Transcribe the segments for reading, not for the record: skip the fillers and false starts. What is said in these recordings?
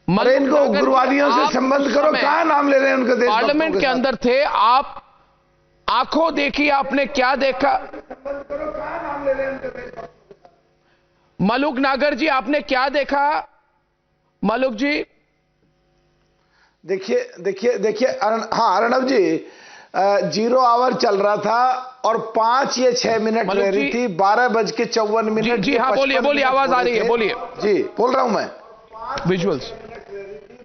अरे इनको उग्रवादियों से संबंध करो, कहां नाम ले रहे हैं उनके देश पार्लियामेंट के अंदर थे आप, आंखों देखी आपने क्या देखा? संबंध करो, कहां नाम ले रहे हैं उनके देश। मलुक नागर जी आपने क्या देखा? मलुक जी देखिए देखिए देखिए हाँ अर्णव जी, 0 आवर चल रहा था और 5 या 6 मिनट रह रही थी, 12:54 जी हाँ, बोलिए बोलिए, आवाज आ रही है, बोलिए जी, बोल रहा हूं मैं। विजुअल्स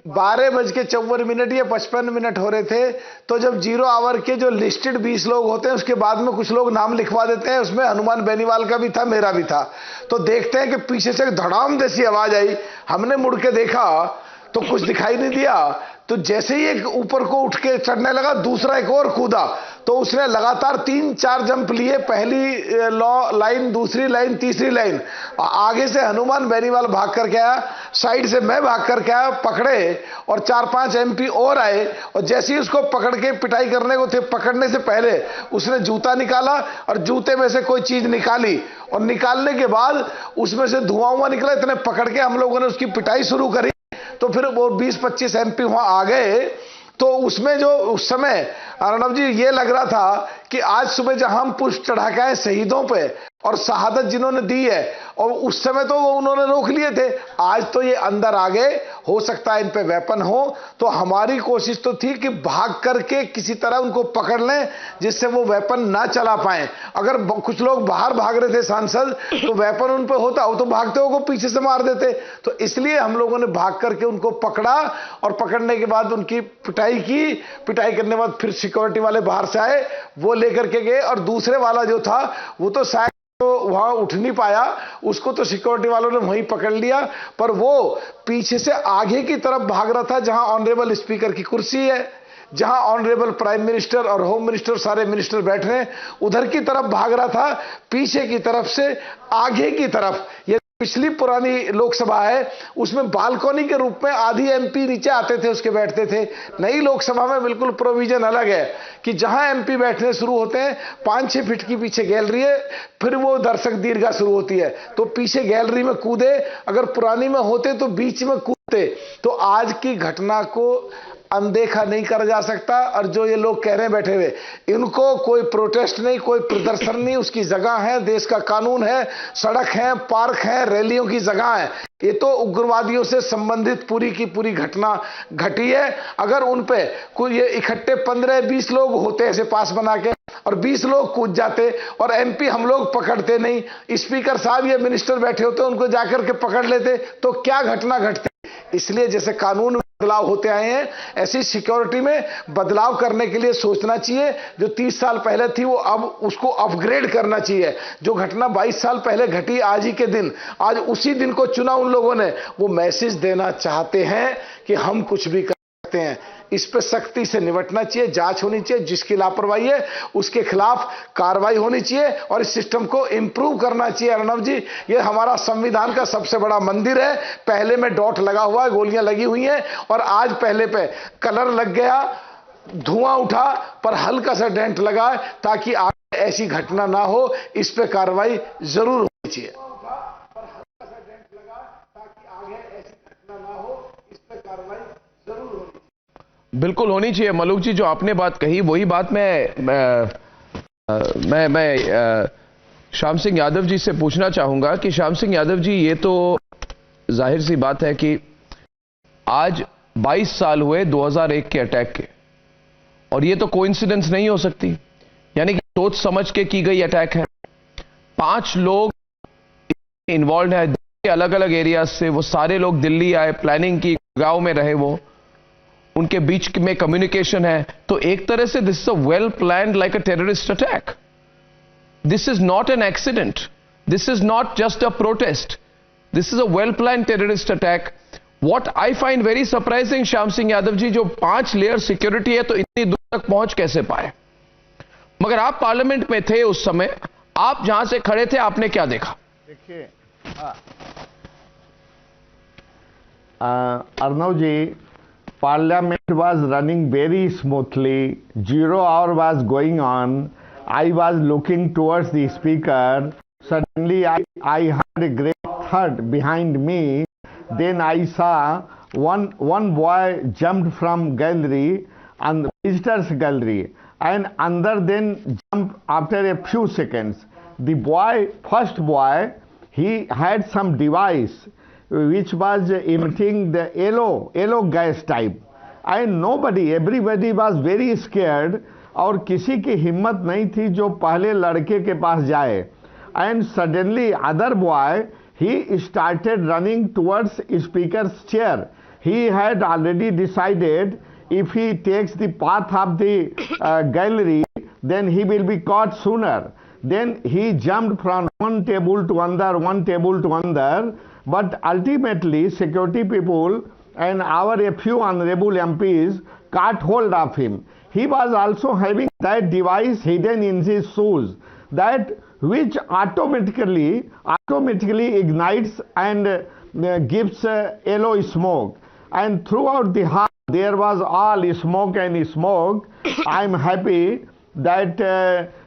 12:54 या 55 हो रहे थे। तो जब 0 आवर के जो लिस्टेड 20 लोग होते हैं उसके बाद में कुछ लोग नाम लिखवा देते हैं, उसमें हनुमान बेनीवाल का भी था, मेरा भी था। तो देखते हैं कि पीछे से धड़ाम जैसी आवाज आई, हमने मुड़ के देखा तो कुछ दिखाई नहीं दिया। तो जैसे ही एक ऊपर को उठ के चढ़ने लगा, दूसरा एक और कूदा, तो उसने लगातार 3-4 जंप लिए, पहली लाइन, दूसरी लाइन, तीसरी लाइन। आगे से हनुमान बेनीवाल भाग करके आया, साइड से मैं भाग करके आया, पकड़े, और 4-5 एमपी और आए। और जैसे ही उसको पकड़ के पिटाई करने को थे, पकड़ने से पहले उसने जूता निकाला और जूते में से कोई चीज निकाली, और निकालने के बाद उसमें से धुआं निकला। इतने पकड़ के हम लोगों ने उसकी पिटाई शुरू करी। तो फिर वो 20-25 एमपी वहां आ गए। तो उसमें जो उस समय अर्णव जी ये लग रहा था कि आज सुबह जहां हम पुष्प चढ़ा के आए शहीदों पे और शहादत जिन्होंने दी है, और उस समय तो वो उन्होंने रोक लिए थे, आज तो ये अंदर आ गए, हो सकता है इन पे वेपन हो। तो हमारी कोशिश तो थी कि भाग करके किसी तरह उनको पकड़ लें जिससे वो वेपन ना चला पाए। अगर कुछ लोग बाहर भाग रहे थे सांसद, तो वेपन उन पे होता, वो तो भागते हो पीछे से मार देते। तो इसलिए हम लोगों ने भाग करके उनको पकड़ा, और पकड़ने के बाद उनकी पिटाई की। पिटाई करने के बाद फिर सिक्योरिटी वाले बाहर से आए, वो लेकर के गए। और दूसरे वाला जो था वो तो शायद तो वहां उठ नहीं पाया, उसको तो सिक्योरिटी वालों ने वहीं पकड़ लिया, पर वो पीछे से आगे की तरफ भाग रहा था जहां ऑनरेबल स्पीकर की कुर्सी है, जहां ऑनरेबल प्राइम मिनिस्टर और होम मिनिस्टर, सारे मिनिस्टर बैठ रहे हैं, उधर की तरफ भाग रहा था, पीछे की तरफ से आगे की तरफ। ये पिछली पुरानी लोकसभा है, उसमें बालकनी के रूप में आधी एमपी नीचे आते थे, उसके बैठते थे। नई लोकसभा में बिल्कुल प्रोविजन अलग है कि जहां एमपी बैठने शुरू होते हैं, 5-6 फीट की पीछे गैलरी है, फिर वो दर्शक दीर्घा शुरू होती है, तो पीछे गैलरी में कूदे। अगर पुरानी में होते तो बीच में कूदते। तो आज की घटना को अनदेखा नहीं करा जा सकता। और जो ये लोग कह रहे हैं बैठे हुए, इनको कोई प्रोटेस्ट नहीं, कोई प्रदर्शन नहीं, उसकी जगह है, देश का कानून है, सड़क है, पार्क है, रैलियों की जगह है। ये तो उग्रवादियों से संबंधित पूरी की पूरी घटना घटी है। अगर उन पे कोई ये इकट्ठे 15-20 लोग होते ऐसे पास बना के, और 20 लोग कूद जाते, और एमपी हम लोग पकड़ते नहीं, स्पीकर साहब या मिनिस्टर बैठे होते उनको जाकर के पकड़ लेते, तो क्या घटना घटती। इसलिए जैसे कानून में बदलाव होते आए हैं, ऐसी सिक्योरिटी में बदलाव करने के लिए सोचना चाहिए। जो 30 साल पहले थी वो अब उसको अपग्रेड करना चाहिए। जो घटना 22 साल पहले घटी आज ही के दिन, आज उसी दिन को चुना उन लोगों ने, वो मैसेज देना चाहते हैं कि हम कुछ भी कर सकते हैं। इस पे सख्ती से निपटना चाहिए, जांच होनी चाहिए, जिसकी लापरवाही है उसके खिलाफ कार्रवाई होनी चाहिए, और इस सिस्टम को इंप्रूव करना चाहिए। अर्णव जी, ये हमारा संविधान का सबसे बड़ा मंदिर है, पहले में डॉट लगा हुआ है, गोलियां लगी हुई हैं, और आज पहले पे कलर लग गया, धुआं उठा, पर हल्का सा डेंट लगा है, ताकि आगे ऐसी घटना ना हो। इस पे कार्रवाई जरूर होनी चाहिए। बिल्कुल होनी चाहिए मलुक जी, जो आपने बात कही वही बात मैं श्याम सिंह यादव जी से पूछना चाहूंगा कि श्याम सिंह यादव जी, ये तो जाहिर सी बात है कि आज 22 साल हुए 2001 के अटैक के, और ये तो कोइंसिडेंस नहीं हो सकती, यानी कि सोच समझ के की गई अटैक है। 5 लोग इन्वॉल्व है अलग अलग एरिया से, वो सारे लोग दिल्ली आए, प्लानिंग की, गांव में रहे, वो उनके बीच में कम्युनिकेशन है। तो एक तरह से this is a well planned like a terrorist attack. This is not an accident, this is not just a protest, this is a well planned terrorist attack. What I find very surprising Shyam Singh Yadav ji, जो 5 layer security है तो इतनी दूर तक पहुंच कैसे पाए? मगर आप पार्लियामेंट में थे उस समय, आप जहां से खड़े थे आपने क्या देखा? देखिए अर्णव जी, Parliament was running very smoothly. 0 hour was going on. I was looking towards the speaker. Suddenly I heard a great thud behind me. Then I saw one boy jumped from gallery and visitors gallery, and another then jumped after a few seconds. The first boy, he had some device which was emitting the yellow gas type, and everybody was very scared, और किसी की हिम्मत नहीं थी जो पहले लड़के के पास जाए. And suddenly other boy, he started running towards speaker's chair. He had already decided if he takes the path of the gallery, then he will be caught sooner. Then he jumped from one table to another, but ultimately security people and a few honorable MPs caught hold of him. He was also having that device hidden in his shoes, that which automatically ignites and gives yellow smoke. And throughout the hall there was all smoke and smoke. I am happy that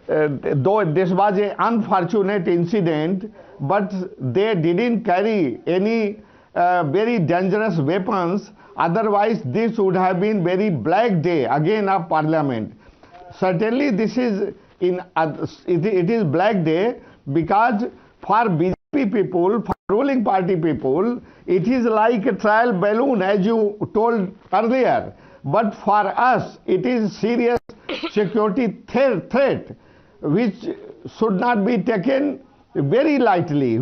though this was an unfortunate incident, but they didn't carry any very dangerous weapons. Otherwise this would have been very black day again of Parliament. Certainly this is it is black day, because for BJP people, for ruling party people, it is like a trial balloon, as you told earlier. But for us, it is serious security threat, which should not be taken very lightly.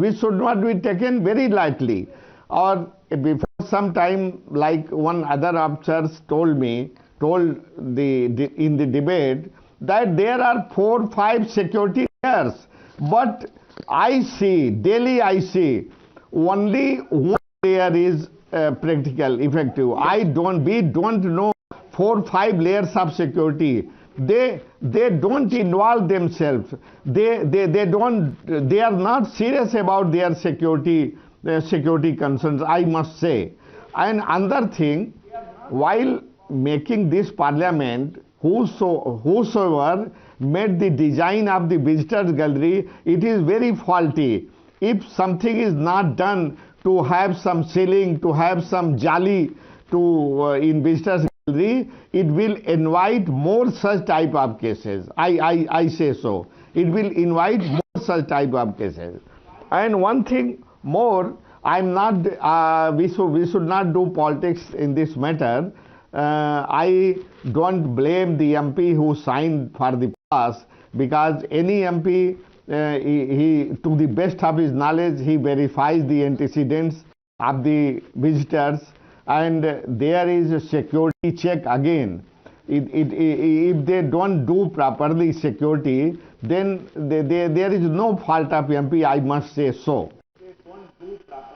Or before some time, like one other officer told in the debate, that there are 4 or 5 security layers, but daily I see only one layer is practical, effective. We don't know 4 or 5 layers of security. They don't involve themselves. They are not serious about their security concerns, I must say. And another thing, while making this Parliament, whosoever made the design of the visitors gallery, it is very faulty. If something is not done to have some ceiling, to have some jolly in visitors gallery, it will invite more such type of cases. I say so. It will invite more such type of cases. And one thing more, we should not do politics in this matter. I don't blame the MP who signed for the pass, because any MP, he to the best of his knowledge, he verifies the antecedents of the visitors, and there is a security check again. If they don't do properly security, then there is no fault of MP, I must say so.